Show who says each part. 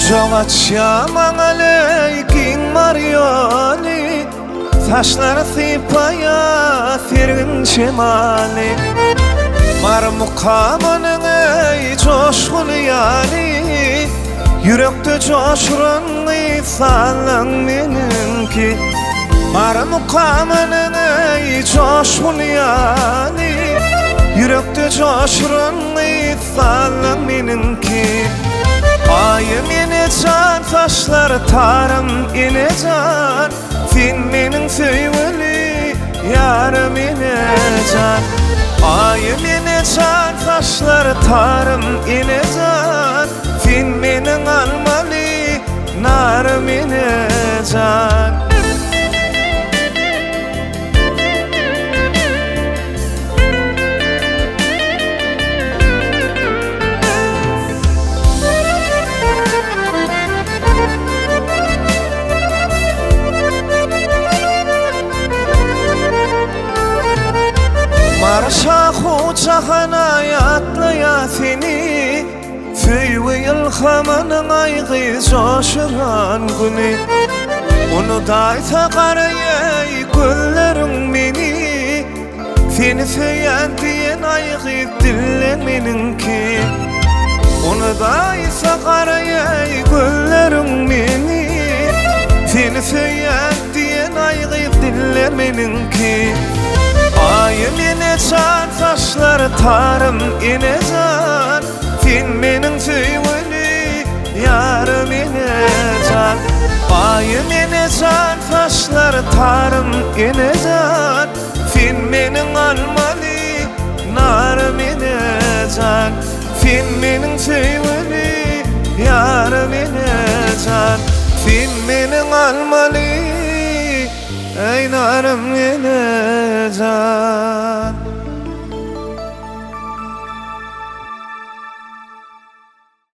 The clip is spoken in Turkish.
Speaker 1: Joğaçyaman aleykin Maryoni, saçları sipaya sirgin şemali. Mar mukamının ey coşkun yani, yürekte coşuran lisanın menimki. Mar mukamının ey coşkun yani, yürekte coşuran lisanın menimki. Ayım ine can, taşları tarım ine can, sen menin sevgili yarım ine can. Ayım ine can, taşları tarım ine can, sen menin almalı narım ine can. Marşahu cahana yatlaya seni, Feyvi yılhamanın aygı coşuran günü. Onu daysa karayay güllerin beni, seni söyleyen diyen aygı dillemenin ki. Onu daysa karayay güllerin beni, seni söyleyen diyen aygı dillemenin ki. Ayım ine can, taşları tarım ine can, sen menin sevgili yarım ine can. Ayım ine can, taşları tarım ine can, sen menin almalı narım ine can. Sen menin sevgili yarım ine can, sen menin almalı ey narım ine